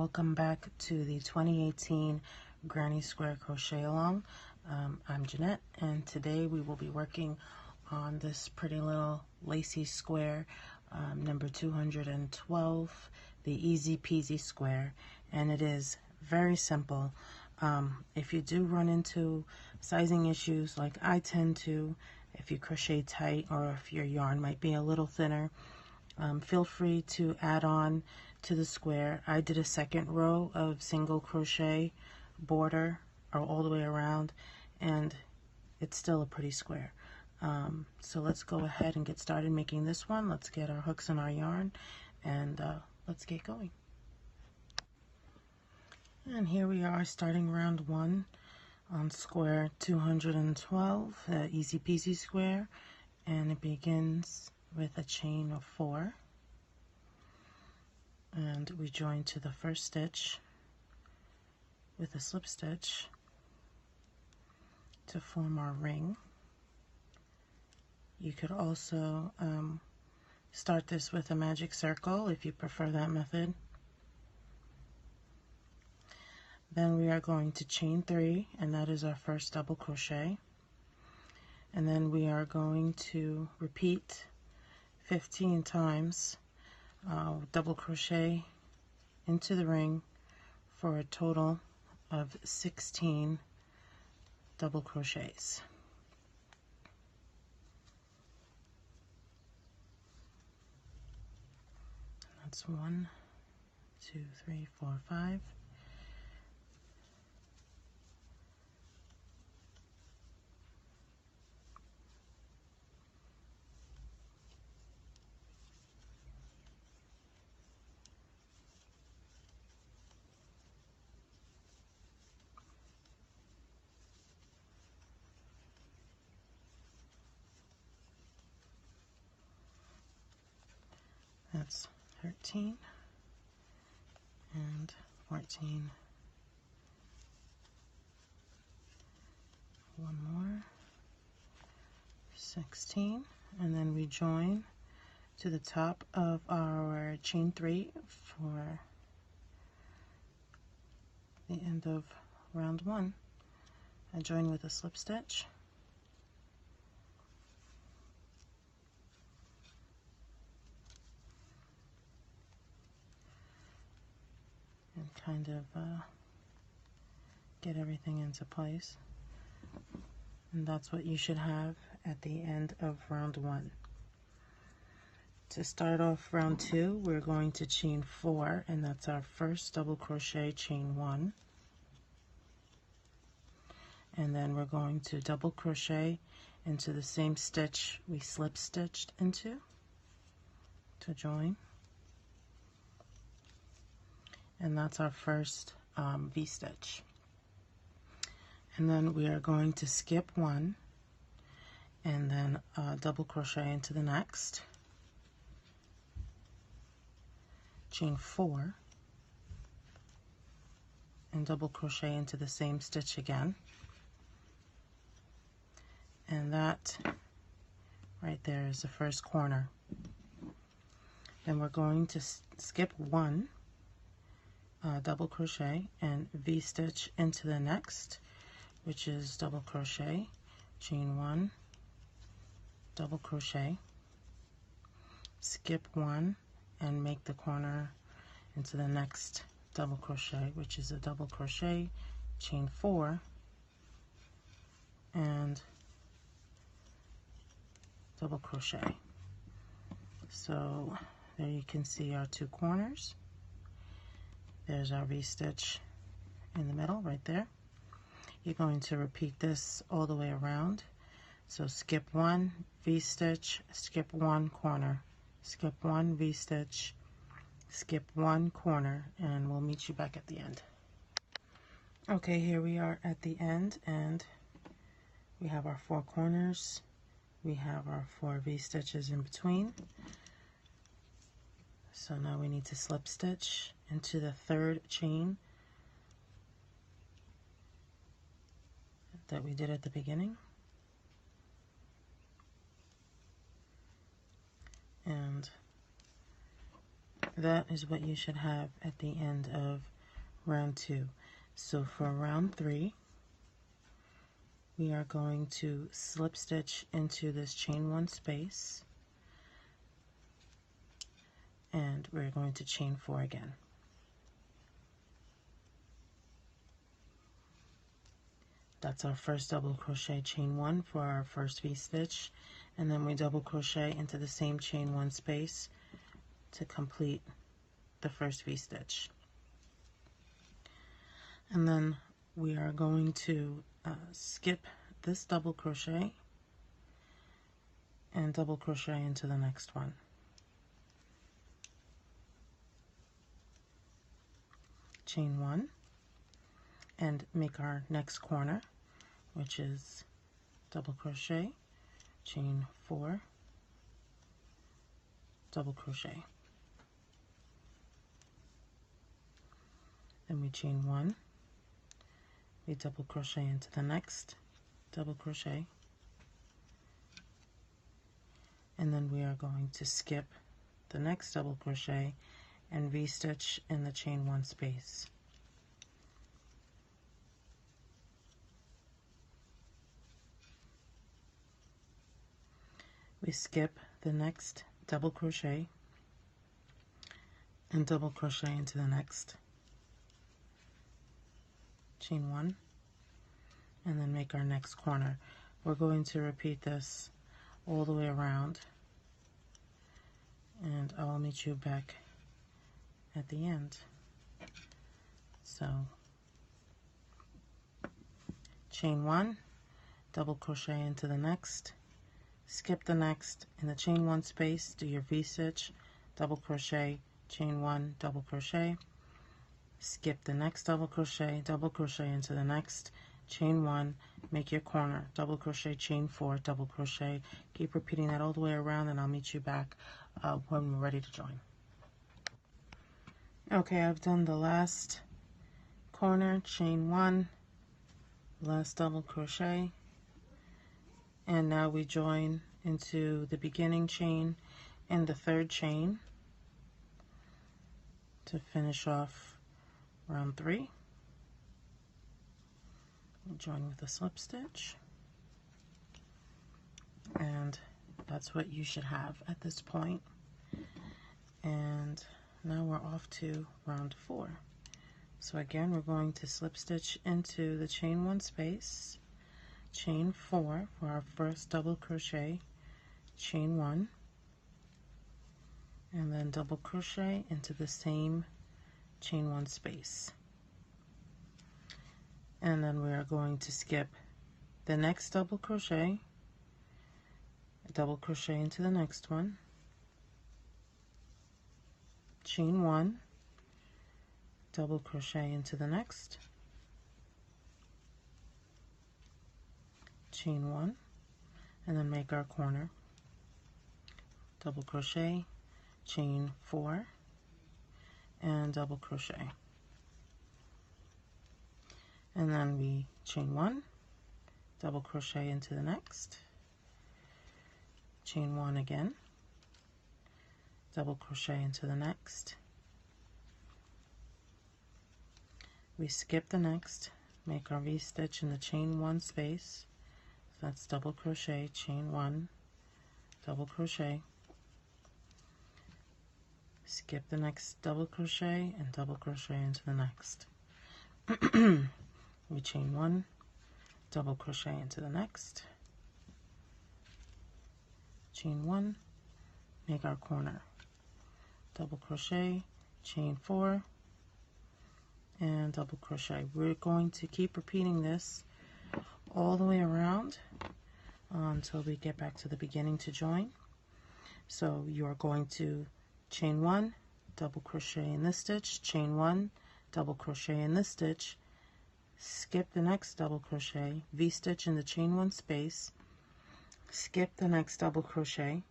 welcome back to the 2018 Granny Square Crochet Along. I'm Jeanette, and today we will be working on this pretty little lacy square, number 212, the Easy Peasy Square, and it is very simple. If you do run into sizing issues like I tend to, if you crochet tight or if your yarn might be a little thinner, feel free to add on to the square. I did a second row of single crochet border or all the way around, and it's still a pretty square. So let's go ahead and get started making this one. Let's get our hooks and our yarn, and let's get going. And here we are starting round 1 on square 212, the Easy Peasy Square, and it begins with a chain of 4, and we join to the first stitch with a slip stitch to form our ring. You could also start this with a magic circle if you prefer that method. Then we are going to chain 3, and that is our first double crochet, and then we are going to repeat 15 times double crochet into the ring for a total of 16 double crochets. That's 1, 2, 3, 4, 5. That's 13 and 14. One more. 16, and then we join to the top of our chain 3 for the end of round 1. I join with a slip stitch, and kind of get everything into place. And that's what you should have at the end of round 1. To start off round 2, we're going to chain 4, and that's our first double crochet, chain 1. And then we're going to double crochet into the same stitch we slip stitched into to join. And that's our first V-stitch. And then we are going to skip 1 and then double crochet into the next, chain 4, and double crochet into the same stitch again. And that right there is the first corner. Then we're going to skip 1, double crochet and V-stitch into the next, which is double crochet, chain 1, double crochet, skip 1, and make the corner into the next double crochet, which is a double crochet, chain 4, and double crochet. So there you can see our 2 corners. There's our V-stitch in the middle right there. You're going to repeat this all the way around. So skip 1, V-stitch, skip 1 corner, skip 1 V-stitch, skip 1 corner, and we'll meet you back at the end. Okay, here we are at the end, and we have our 4 corners. We have our 4 V-stitches in between. So now we need to slip stitch into the 3rd chain that we did at the beginning. And that is what you should have at the end of round 2. So for round 3, we are going to slip stitch into this chain 1 space, and we're going to chain 4 again. That's our first double crochet, chain 1 for our first V-stitch, and then we double crochet into the same chain 1 space to complete the first V-stitch. And then we are going to skip this double crochet and double crochet into the next one. Chain 1 and make our next corner, which is double crochet, chain 4, double crochet. Then we chain 1, we double crochet into the next, double crochet, and then we are going to skip the next double crochet and V-stitch in the chain 1 space. We skip the next double crochet and double crochet into the next, chain 1, and then make our next corner. We're going to repeat this all the way around, and I'll meet you back at the end. So chain 1, double crochet into the next, skip the next, in the chain 1 space do your V-stitch, double crochet, chain 1, double crochet, skip the next double crochet into the next, chain 1, make your corner, double crochet, chain 4, double crochet. Keep repeating that all the way around, and I'll meet you back when we're ready to join. Okay, I've done the last corner, chain 1, last double crochet, and now we join into the beginning chain and the third chain to finish off round 3. We'll join with a slip stitch, and that's what you should have at this point. And now we're off to round 4. So again, we're going to slip stitch into the chain 1 space, chain 4 for our first double crochet, chain 1, and then double crochet into the same chain 1 space. And then we are going to skip the next double crochet, double crochet into the next one, chain 1, double crochet into the next, chain 1, and then make our corner, double crochet, chain 4, and double crochet. And then we chain 1, double crochet into the next, chain 1 again, double crochet into the next. We skip the next, make our V-stitch in the chain 1 space. So that's double crochet, chain 1, double crochet. Skip the next double crochet and double crochet into the next. We chain 1, double crochet into the next, chain 1, make our corner, double crochet, chain 4, and double crochet. We're going to keep repeating this all the way around until we get back to the beginning to join. So you're going to chain 1, double crochet in this stitch, chain 1, double crochet in this stitch, skip the next double crochet, V-stitch in the chain 1 space, skip the next double crochet,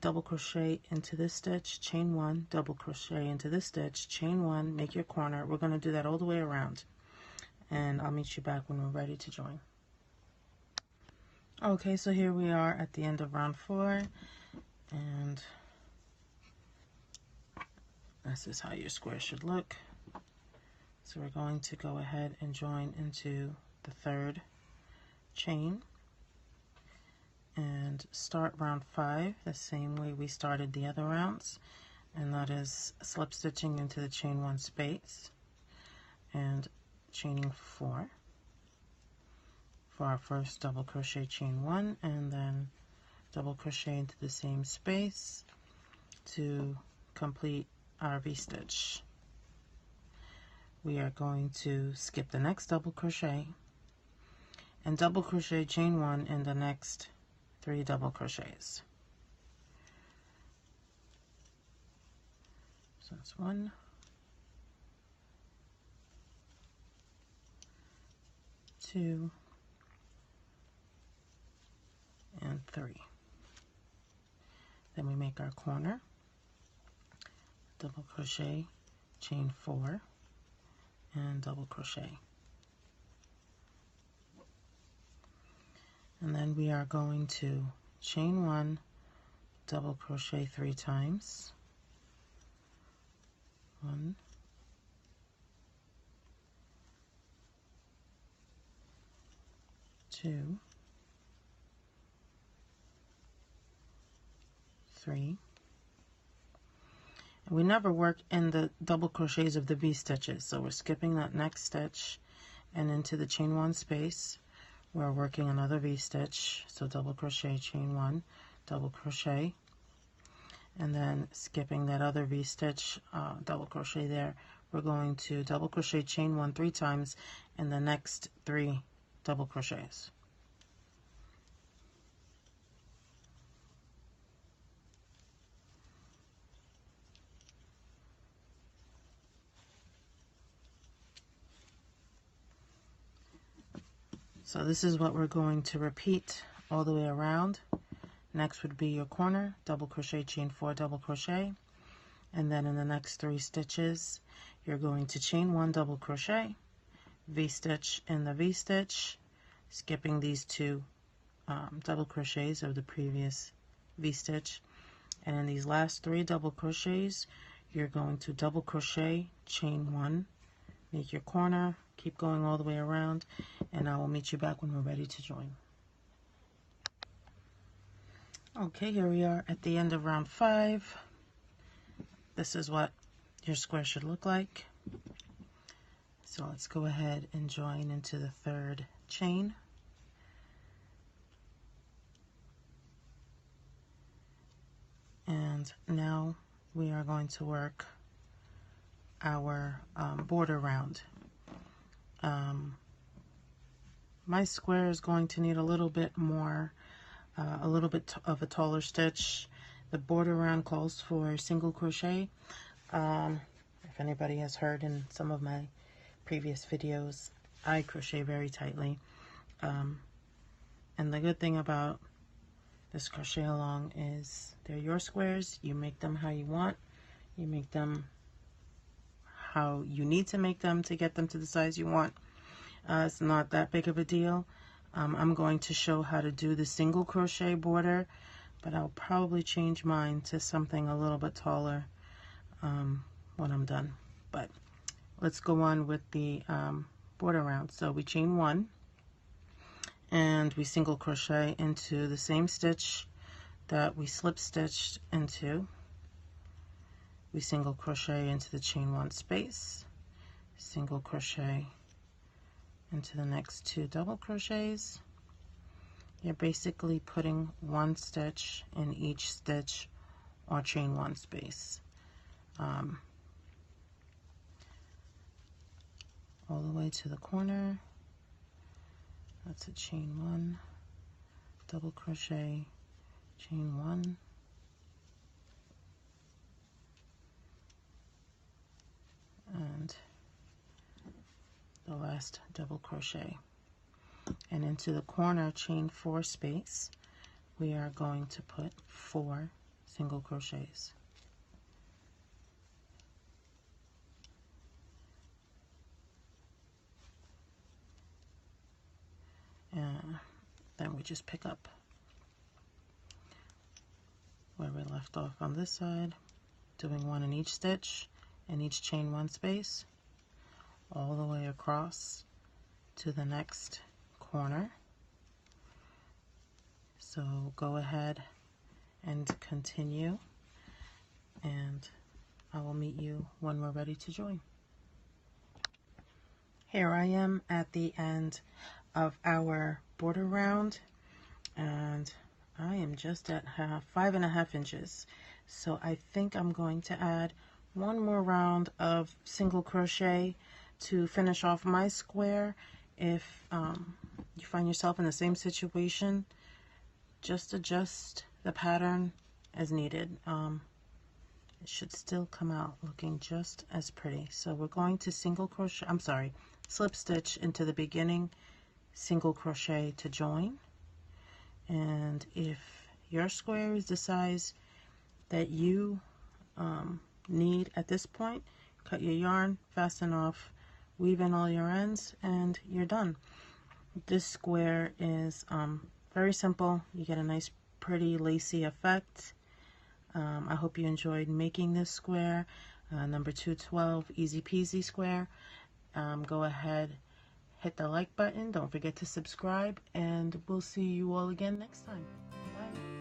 double crochet into this stitch, chain 1, double crochet into this stitch, chain 1, make your corner. We're going to do that all the way around, and I'll meet you back when we're ready to join. Okay, so here we are at the end of round 4, and this is how your square should look. So we're going to go ahead and join into the third chain and start round 5 the same way we started the other rounds, and that is slip stitching into the chain 1 space and chaining 4 for our first double crochet chain 1, and then double crochet into the same space to complete our V-stitch. We are going to skip the next double crochet and double crochet chain 1 in the next 3 double crochets. So that's 1, 2, and 3. Then we make our corner, double crochet, chain 4, and double crochet. And then we are going to chain 1, double crochet 3 times. 1, 2, 3. And we never work in the double crochets of the V-stitches, so we're skipping that next stitch and into the chain 1 space. We're working another V-stitch, so double crochet, chain 1, double crochet, and then skipping that other V-stitch, double crochet there. We're going to double crochet, chain 1 3 times, and the next 3 double crochets. So this is what we're going to repeat all the way around. Next would be your corner, double crochet, chain 4, double crochet, and then in the next 3 stitches you're going to chain 1, double crochet, V-stitch in the V-stitch, skipping these 2 double crochets of the previous V-stitch, and in these last 3 double crochets you're going to double crochet, chain 1, make your corner, keep going all the way around, and I will meet you back when we're ready to join. Okay, here we are at the end of round 5. This is what your square should look like. So let's go ahead and join into the third chain. And now we are going to work our border round. My square is going to need a little bit more, a little bit of a taller stitch. The border round calls for single crochet. If anybody has heard in some of my previous videos, I crochet very tightly. And the good thing about this crochet along is they're your squares. You make them how you want. You make them how you need to make them to get them to the size you want. It's not that big of a deal. I'm going to show how to do the single crochet border, but I'll probably change mine to something a little bit taller when I'm done. But let's go on with the border round. So we chain 1 and we single crochet into the same stitch that we slip stitched into. We single crochet into the chain 1 space, single crochet into the next 2 double crochets. You're basically putting 1 stitch in each stitch or chain 1 space. All the way to the corner. That's a chain 1, double crochet, chain 1, and the last double crochet. And into the corner chain 4 space, we are going to put 4 single crochets. And then we just pick up where we left off on this side, doing 1 in each stitch in each chain 1 space. all the way across to the next corner. So go ahead and continue, and I will meet you when we're ready to join. Here I am at the end of our border round, and I am just at 5.5 inches. So I think I'm going to add one more round of single crochet to finish off my square. If you find yourself in the same situation, just adjust the pattern as needed. It should still come out looking just as pretty. So we're going to slip stitch into the beginning, single crochet to join. And if your square is the size that you need at this point, cut your yarn, fasten off, weave in all your ends, and you're done. This square is very simple. You get a nice pretty lacy effect. I hope you enjoyed making this square. Number 212, easy peasy square. Go ahead, hit the like button. Don't forget to subscribe, and we'll see you all again next time. Bye.